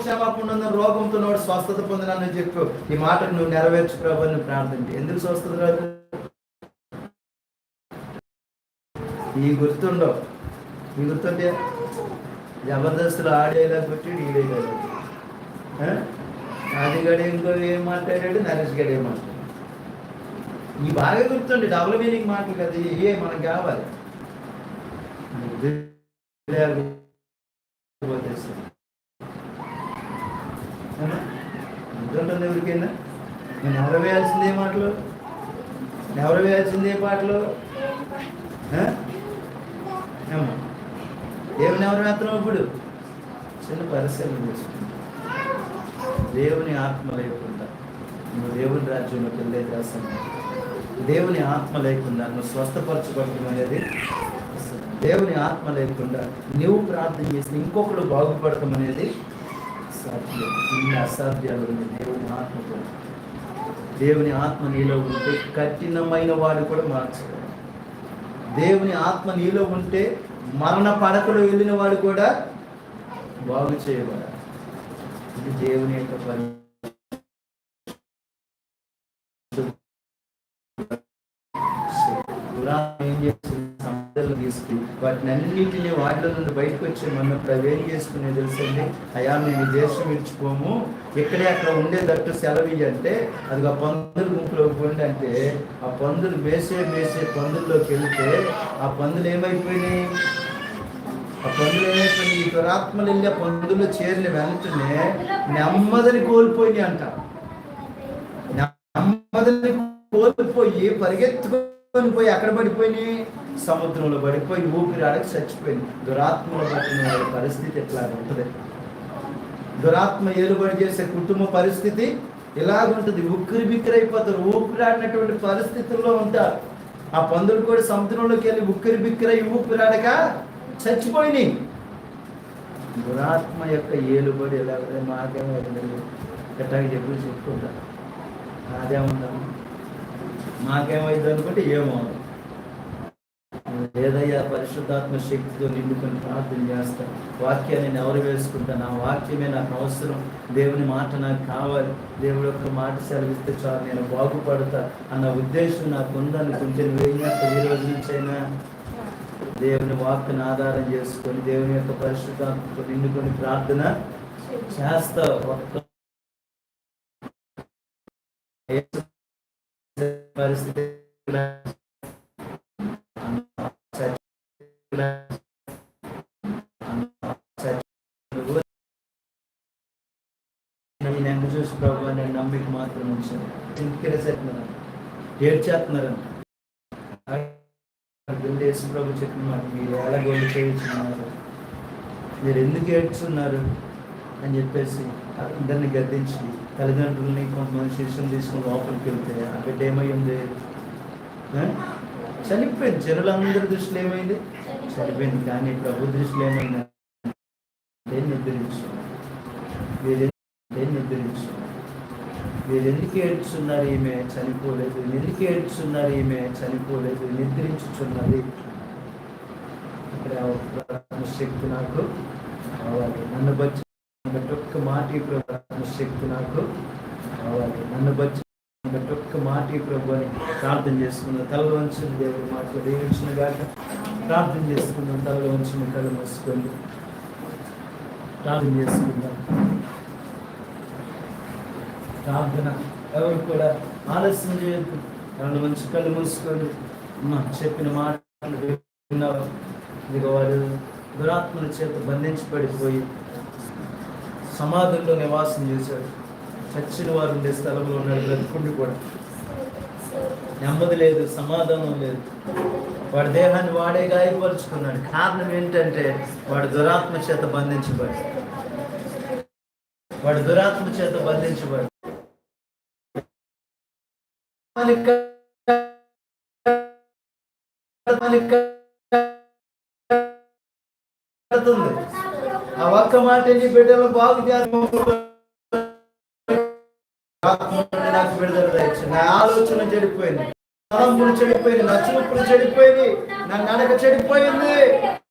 క్షమాపణ ఉన్న రోగంతో నోడు స్వస్థత పొందినని చెప్పు. ఈ మాటకు నువ్వు నెరవేర్చు ప్రభు అని ప్రార్థన. ఎందుకు స్వస్థత రాదు? ఈ గుర్తుండవు. ఈ గుర్తుంటే జబర్దస్తులు ఆడేలా కొట్టి ఈడేయలేదు. ఆదిగడ ఇంకో ఏం మాట్లాడాడు, నరేష్ గడ ఏం మాట్లాడాడు. ఈ బాగా గుర్తుండే డబుల్ మీనింగ్ మాటలు కదా ఇవే మనకు కావాలి. గుర్తుంటుంది ఎవరికైనా? నేను ఎవరు వేయాల్సిందే మాటలు, ఎవరు వేయాల్సిందే పాటలు. దేవుని ఎవరు మాత్రం ఇప్పుడు చిన్న పరిశీలన చేసుకుంటా. దేవుని ఆత్మ లేకుండా నువ్వు దేవుని రాజ్యంలోకి వెళ్ళే దాసం. దేవుని ఆత్మ లేకుండా నువ్వు స్వస్థపరచబడటం అనేది, దేవుని ఆత్మ లేకుండా నువ్వు ప్రార్థన చేసి ఇంకొకరు బాగుపడటం అనేది సాధ్యం. ఇన్ని అసాధ్యాలు ఉంది దేవుని ఆత్మతో. దేవుని ఆత్మ నీలో ఉంటే కఠినమైన వాడు కూడా మార్చగలడు. దేవుని ఆత్మ నీలో ఉంటే మరణ పడకలో వెళ్ళిన వాడు కూడా బాగు చేయబడాలి. ఇది దేవుని యొక్క పని. ఏం చేస్తుంది? సముద్రాలు తీసుకుని వాటిని అన్నింటినీ వాటిలో నుండి బయటకు వచ్చి మన్నప్పుడు అవి ఏం చేసుకునే తెలుసండి, అయ్యా మేము ఈ దేశం ఇచ్చుకోము, ఇక్కడే అక్కడ ఉండేటట్టు సెలవు అంటే అది ఆ పందుల గుంపులోకి పోండి అంటే ఆ పందులు మేసే పందుల్లోకి వెళ్తే ఆ పందులు ఏమైపోయినాయి? ఈ దురాత్మలు వెళ్ళి ఆ పందుల్లో చేరిన వెంటనే నెమ్మదిని కోల్పోయి అంట. నెమ్మదిని కోల్పోయి పరిగెత్తుకొని పోయి అక్కడ పడిపోయి సముద్రంలో పడిపోయి ఊపిరాడకి చచ్చిపోయింది. దురాత్మలో పట్టిన వాళ్ళ పరిస్థితి ఎట్లా ఉంటుంది? దురాత్మ ఏలుబడి చేసే కుటుంబ పరిస్థితి ఇలాగుంటుంది. ఉక్కిరి బిక్కిరైపోతారు, ఊపిరాడినటువంటి పరిస్థితుల్లో ఉంటారు. ఆ పందులు కూడా సముద్రంలోకి వెళ్ళి ఉక్కిరి బిక్కిరై ఊపిరాడక చచ్చిపోయినాయి. దురాత్మ యొక్క ఏలుబడి ఎలా మాకేమో ఎట్టాగా చెప్పుకుంటారు. అదేముందాము మాకేమైంది అనుకుంటే ఏమో ఏదయ్యా పరిశుద్ధాత్మ శక్తితో నిండుకొని ప్రార్థన చేస్తా. వాక్యాన్ని నేను ఎవరు వేసుకుంటాను? ఆ వాక్యమే నాకు అవసరం. దేవుని మాట నాకు కావాలి. దేవుడి యొక్క మాట సెలవిస్తే చాలు నేను బాగుపడతా అన్న ఉద్దేశం నాకు ఉందనుకుంటే నువ్వేం చేస్తావు? ఈ రోజు నుంచైనా దేవుని వాక్యను ఆధారం చేసుకొని దేవుని యొక్క పరిశుద్ధాత్మతో నిండుకొని ప్రార్థన చేస్తావు. పరిస్థితి నేను చూసి ప్రభు నేను నమ్మిక మాత్రం ఉంచాను. ఇంటికెళ్ళి చెప్తున్నాను ఏడ్చేస్తున్నారని యేసు ప్రభు చెప్పిన మాట, మీరు ఎలా గోళ్ళు చేయించున్నారు, మీరు ఎందుకు ఏడ్చున్నారు అని చెప్పేసి అందరినీ గద్దించి తల్లిదండ్రులని కొంతమంది శిష్యుని తీసుకుని లోపలికి వెళ్తే ఆ బిడ్డ ఏమైంది? చనిపోయింది. జనులందరి దృష్టిలో ఏమైంది? చనిపోయింది. కానీ ప్రభు దృష్టిలో ఏమైంది? నిద్రించు. మీరు ఎందుకు ఏడ్చున్నారు? ఈమె చనిపోలేదు. ఎందుకు ఏడ్చున్నారు? ఈమె చనిపోలేదు, నిద్రించుచున్నది. ఇక్కడ శక్తి నాకు కావాలి. నన్ను బట్టి ఒక్క మాట శక్తి నాకు కావాలి. నన్ను బట్టి ఒక్క మాట ప్రభు అని ప్రార్థన చేసుకుందాం. తల వంచిన దేవుడి మాటలు దీవించిన గాక ప్రార్థన చేసుకుందాం. తల వంచిన కళ్ళు మూసుకొని ప్రార్థన చేసుకుందాం. ప్రార్థన ఎవరు కూడా ఆలస్యం చేయొద్దు. కళ్ళు మంచి కళ్ళు మూసుకొని చెప్పిన మాటలు విన్నారు. ఇదిగో వారు దురాత్మల చేత బంధించబడిపోయి సమాధుల్లో నివాసం చేశాడు. చచ్చిన వారు ఉండే స్థలంలో ఉన్నాడు. బ్రతుకుండి కూడా నెమ్మది లేదు, సమాధానం లేదు. వాడి దేహాన్ని వాడే గాయపరుచుకున్నాడు. కారణం ఏంటంటే వాడు దురాత్మ చేత బంధించబడి ఆ ఒక్క మాట నీ బిడ్డలు బాగు నాకు విడుదల దయచేయండి. నా ఆలోచన చెడిపోయింది, తలంపులు చెడిపోయింది, నా చూపులు చెడిపోయింది, నా నడక చెడిపోయింది.